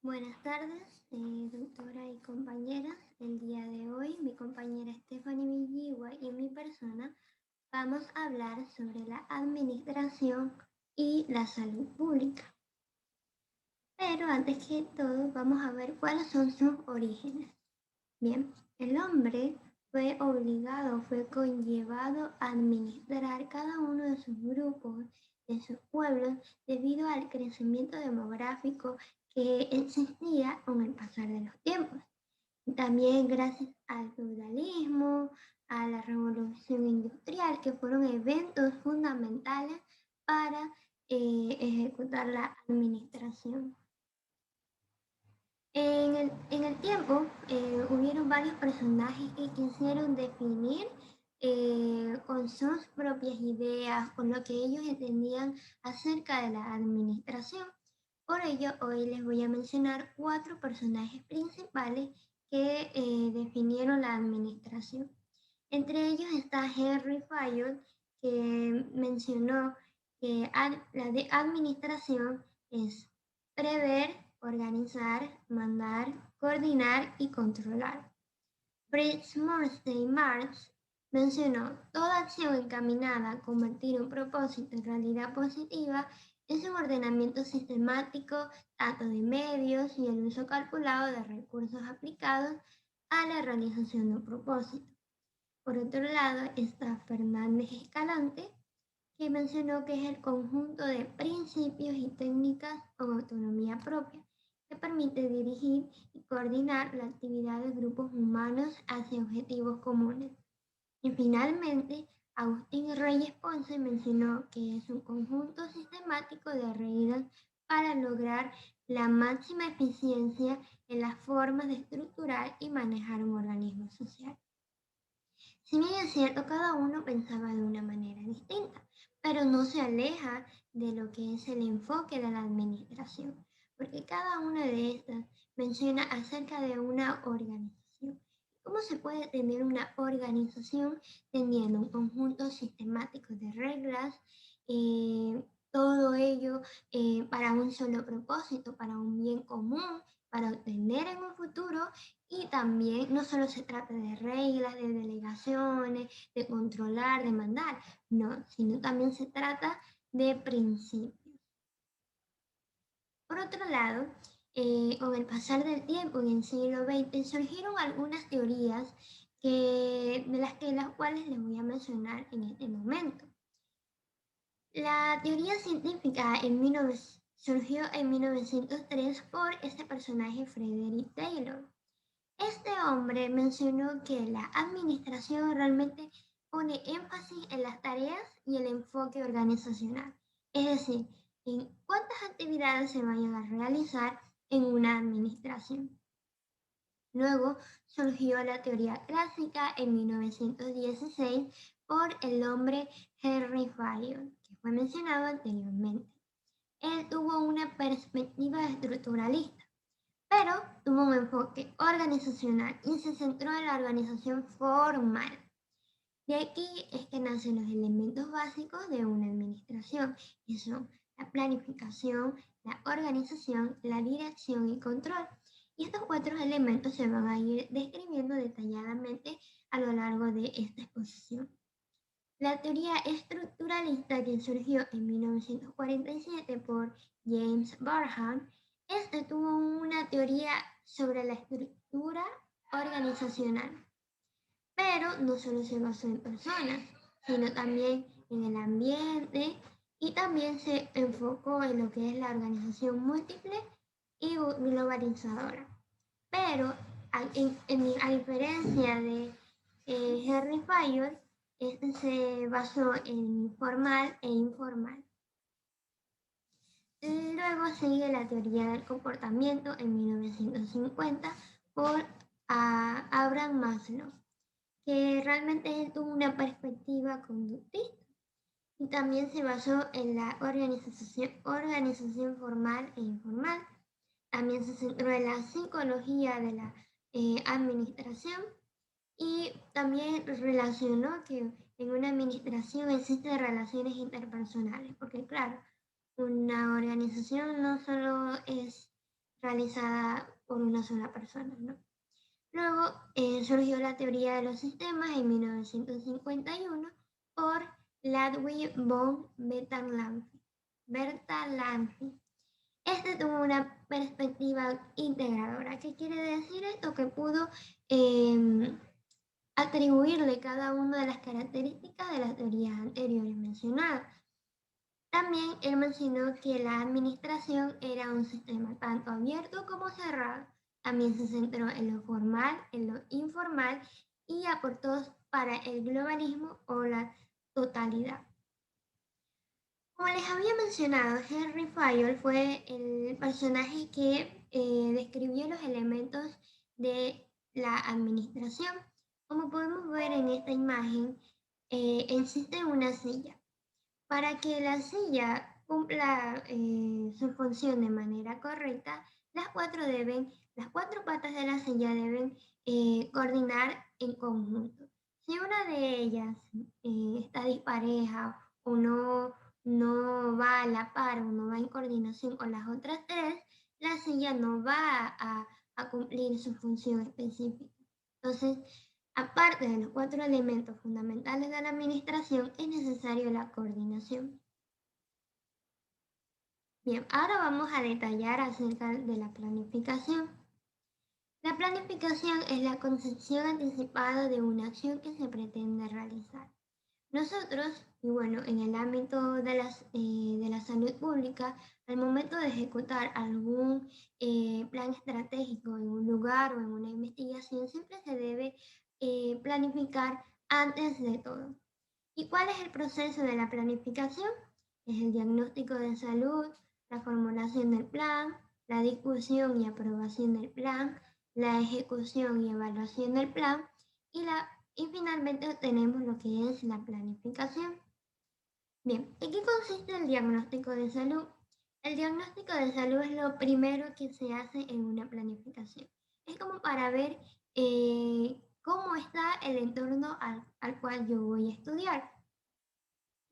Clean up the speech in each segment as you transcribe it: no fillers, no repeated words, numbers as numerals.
Buenas tardes, doctora y compañeras. El día de hoy, mi compañera Stephanie Villigua y mi persona vamos a hablar sobre la administración y la salud pública. Pero antes que todo, vamos a ver cuáles son sus orígenes. Bien, el hombre fue conllevado a administrar cada uno de sus grupos, de sus pueblos, debido al crecimiento demográfico que existía con el pasar de los tiempos. También gracias al feudalismo, a la revolución industrial, que fueron eventos fundamentales para ejecutar la administración. En el tiempo hubieron varios personajes que quisieron definir con sus propias ideas, con lo que ellos entendían acerca de la administración. Por ello, hoy les voy a mencionar cuatro personajes principales que definieron la administración. Entre ellos está Henry Fayol, que mencionó que la administración es prever, organizar, mandar, coordinar y controlar. Fritz Morstein Marx mencionó: toda acción encaminada a convertir un propósito en realidad positiva es un ordenamiento sistemático tanto de medios y el uso calculado de recursos aplicados a la realización de un propósito. Por otro lado está Fernández Escalante, que mencionó que es el conjunto de principios y técnicas con autonomía propia, que permite dirigir y coordinar la actividad de grupos humanos hacia objetivos comunes. Y finalmente, Agustín Reyes Ponce mencionó que es un conjunto sistemático de reglas para lograr la máxima eficiencia en las formas de estructurar y manejar un organismo social. Si bien es cierto, cada uno pensaba de una manera distinta, pero no se aleja de lo que es el enfoque de la administración, porque cada una de estas menciona acerca de una organización. ¿Cómo se puede tener una organización teniendo un conjunto sistemático de reglas, todo ello para un solo propósito, para un bien común, para obtener en un futuro? Y también no solo se trata de reglas, de delegaciones, de controlar, de mandar, no, sino también se trata de principios. Por otro lado, con el pasar del tiempo en el siglo XX surgieron algunas teorías de las cuales les voy a mencionar en este momento. La teoría científica surgió en 1903 por este personaje Frederick Taylor. Este hombre mencionó que la administración realmente pone énfasis en las tareas y el enfoque organizacional, es decir, en cuántas actividades se vayan a realizar en una administración. Luego surgió la teoría clásica en 1916 por el hombre Henry Fayol, que fue mencionado anteriormente. Él tuvo una perspectiva estructuralista, pero tuvo un enfoque organizacional y se centró en la organización formal. De aquí es que nacen los elementos básicos de una administración, que son la planificación, la organización, la dirección y control. Y estos cuatro elementos se van a ir describiendo detalladamente a lo largo de esta exposición. La teoría estructuralista, que surgió en 1947 por James Barham, este tuvo una teoría sobre la estructura organizacional, pero no solo se basó en personas, sino también en el ambiente, y también se enfocó en lo que es la organización múltiple y globalizadora. Pero a diferencia de Henry Fayol, este se basó en formal e informal. Luego sigue la teoría del comportamiento en 1950 por Abraham Maslow, que realmente él tuvo una perspectiva conductista y también se basó en la organización formal e informal. También se centró en la psicología de la administración, y también relacionó que en una administración existen relaciones interpersonales, porque claro, una organización no solo es realizada por una sola persona, ¿no? Luego surgió la teoría de los sistemas en 1951 por Ludwig von Bertalanffy. Este tuvo una perspectiva integradora. ¿Qué quiere decir esto? Que pudo em, atribuirle cada una de las características de las teorías anteriores mencionadas. También él mencionó que la administración era un sistema tanto abierto como cerrado. También se centró en lo formal, en lo informal y aportó para el globalismo o la totalidad. Como les había mencionado, Henry Fayol fue el personaje que describió los elementos de la administración. Como podemos ver en esta imagen, existe una silla. Para que la silla cumpla su función de manera correcta, las cuatro patas de la silla deben coordinar en conjunto. Si una de ellas está dispareja o no va a la par o no va en coordinación con las otras tres, la silla no va a cumplir su función específica. Entonces, aparte de los cuatro elementos fundamentales de la administración, es necesario la coordinación. Bien, ahora vamos a detallar acerca de la planificación. La planificación es la concepción anticipada de una acción que se pretende realizar. Nosotros, y bueno, en el ámbito de la salud pública, al momento de ejecutar algún plan estratégico en un lugar o en una investigación, siempre se debe planificar antes de todo. ¿Y cuál es el proceso de la planificación? Es el diagnóstico de salud, la formulación del plan, la discusión y aprobación del plan, la ejecución y evaluación del plan y finalmente tenemos lo que es la planificación. Bien, ¿en qué consiste el diagnóstico de salud? El diagnóstico de salud es lo primero que se hace en una planificación. Es como para ver cómo está el entorno al cual yo voy a estudiar.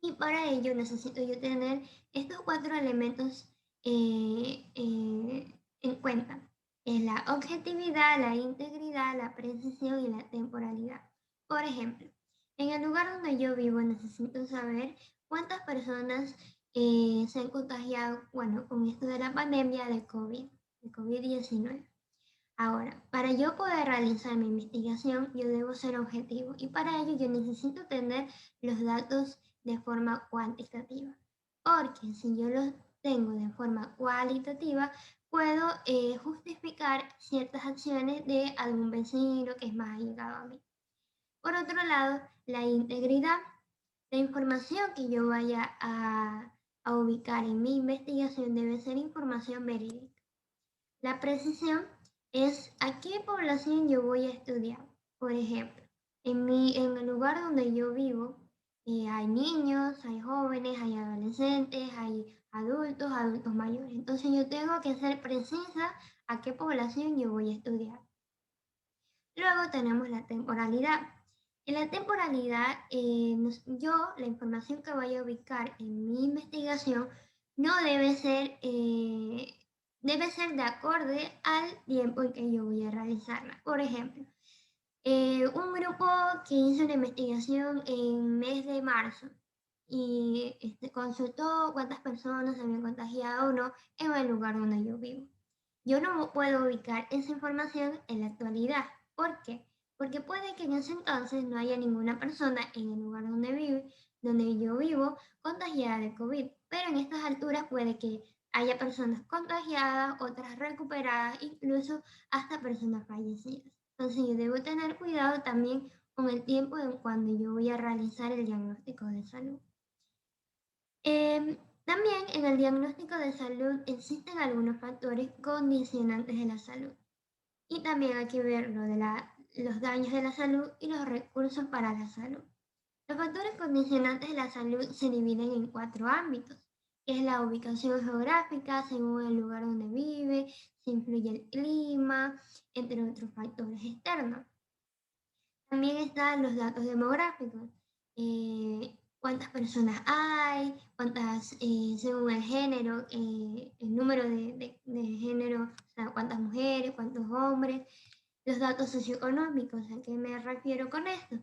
Y para ello necesito yo tener estos cuatro elementos en cuenta. Es la objetividad, la integridad, la precisión y la temporalidad. Por ejemplo, en el lugar donde yo vivo necesito saber cuántas personas se han contagiado, bueno, con esto de la pandemia de COVID-19. Ahora, para yo poder realizar mi investigación, yo debo ser objetivo y para ello yo necesito tener los datos de forma cuantitativa. Porque si yo los tengo de forma cualitativa, puedo justificar ciertas acciones de algún vecino que es más allegado a mí. Por otro lado, la integridad. La información que yo vaya a ubicar en mi investigación debe ser información verídica. La precisión es a qué población yo voy a estudiar. Por ejemplo, en el lugar donde yo vivo, hay niños, hay jóvenes, hay adolescentes, hay adultos, adultos mayores. Entonces yo tengo que ser precisa a qué población yo voy a estudiar. Luego tenemos la temporalidad. En la temporalidad, la información que voy a ubicar en mi investigación no debe ser de acorde al tiempo en que yo voy a realizarla. Por ejemplo, un grupo que hizo una investigación en mes de marzo y consultó cuántas personas se habían contagiado o no en el lugar donde yo vivo. Yo no puedo ubicar esa información en la actualidad. ¿Por qué? Porque puede que en ese entonces no haya ninguna persona en el lugar donde yo vivo, contagiada de COVID. Pero en estas alturas puede que haya personas contagiadas, otras recuperadas, incluso hasta personas fallecidas. Entonces yo debo tener cuidado también con el tiempo en cuando yo voy a realizar el diagnóstico de salud. También en el diagnóstico de salud existen algunos factores condicionantes de la salud. Y también hay que ver los daños de la salud y los recursos para la salud. Los factores condicionantes de la salud se dividen en cuatro ámbitos, que es la ubicación geográfica según el lugar donde vive, si influye el clima, entre otros factores externos. También están los datos demográficos. cuántas personas hay, según el género, el número de género, o sea, cuántas mujeres, cuántos hombres, los datos socioeconómicos. ¿A qué me refiero con esto?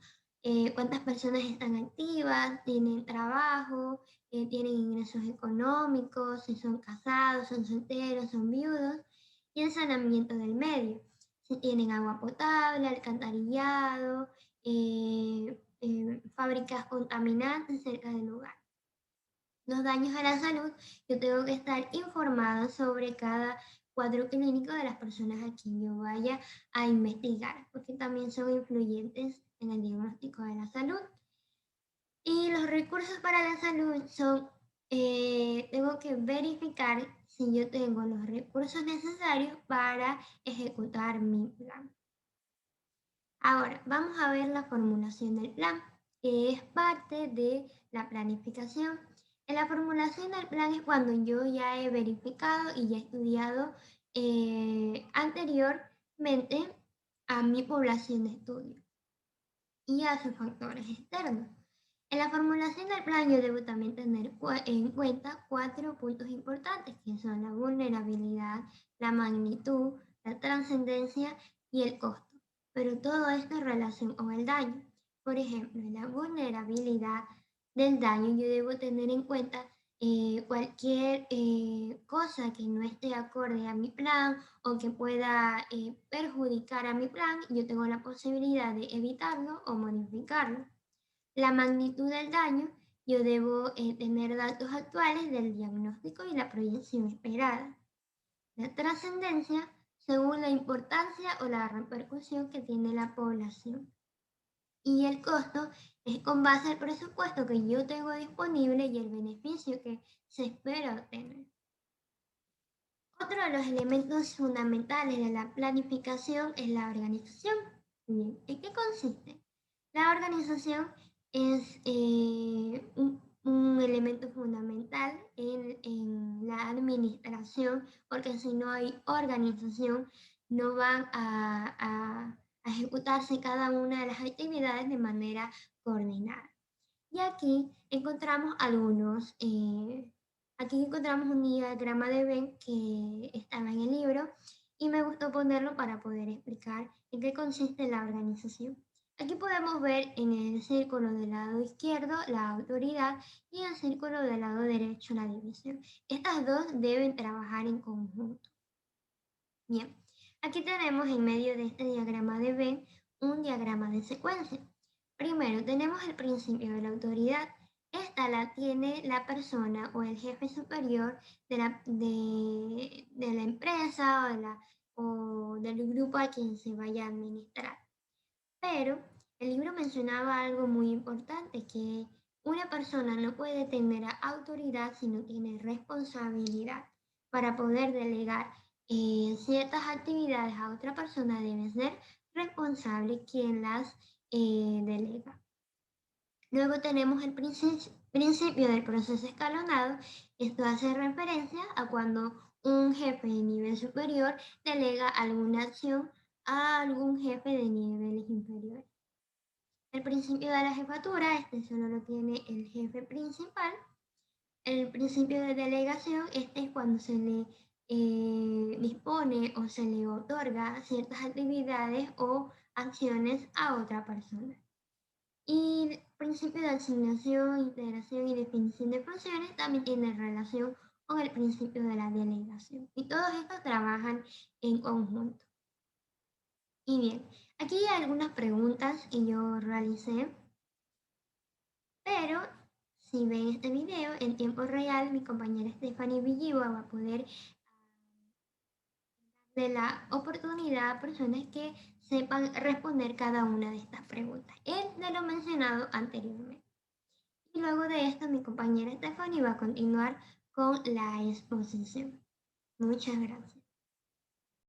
Cuántas personas están activas, tienen trabajo, tienen ingresos económicos, si son casados, son solteros, son viudos, y el saneamiento del medio, si tienen agua potable, alcantarillado, fábricas contaminantes cerca del lugar. Los daños a la salud, yo tengo que estar informada sobre cada cuadro clínico de las personas a quien yo vaya a investigar, porque también son influyentes en el diagnóstico de la salud. Y los recursos para la salud son, tengo que verificar si yo tengo los recursos necesarios para ejecutar mi plan. Ahora, vamos a ver la formulación del plan, que es parte de la planificación. En la formulación del plan es cuando yo ya he verificado y ya he estudiado anteriormente a mi población de estudio y a sus factores externos. En la formulación del plan yo debo también tener en cuenta cuatro puntos importantes, que son la vulnerabilidad, la magnitud, la trascendencia y el costo. Pero todo esto en relación con el daño. Por ejemplo, en la vulnerabilidad del daño yo debo tener en cuenta cualquier cosa que no esté acorde a mi plan o que pueda perjudicar a mi plan, yo tengo la posibilidad de evitarlo o modificarlo. La magnitud del daño, yo debo tener datos actuales del diagnóstico y la proyección esperada. La trascendencia, según la importancia o la repercusión que tiene la población. Y el costo es con base al presupuesto que yo tengo disponible y el beneficio que se espera obtener. Otro de los elementos fundamentales de la planificación es la organización. Bien, ¿en qué consiste? La organización es un elemento fundamental en la administración, porque si no hay organización, no van a ejecutarse cada una de las actividades de manera coordinada. Y aquí encontramos un diagrama de Venn que estaba en el libro y me gustó ponerlo para poder explicar en qué consiste la organización. Aquí podemos ver en el círculo del lado izquierdo la autoridad y en el círculo del lado derecho la división. Estas dos deben trabajar en conjunto. Bien, aquí tenemos en medio de este diagrama de Venn un diagrama de secuencia. Primero tenemos el principio de la autoridad. Esta la tiene la persona o el jefe superior de la empresa o del grupo a quien se vaya a administrar. Pero el libro mencionaba algo muy importante, que una persona no puede tener autoridad si no tiene responsabilidad. Para poder delegar ciertas actividades a otra persona debe ser responsable quien las delega. Luego tenemos el principio del proceso escalonado. Esto hace referencia a cuando un jefe de nivel superior delega alguna acción a algún jefe de niveles inferiores. El principio de la jefatura, este solo lo tiene el jefe principal. El principio de delegación, este es cuando se le dispone o se le otorga ciertas actividades o acciones a otra persona. Y el principio de asignación, integración y definición de funciones también tiene relación con el principio de la delegación. Y todos estos trabajan en conjunto. Y bien, aquí hay algunas preguntas que yo realicé, pero si ven este video en tiempo real, mi compañera Stephanie Villiva va a poder darle la oportunidad a personas que sepan responder cada una de estas preguntas, de lo mencionado anteriormente. Y luego de esto, mi compañera Stephanie va a continuar con la exposición. Muchas gracias.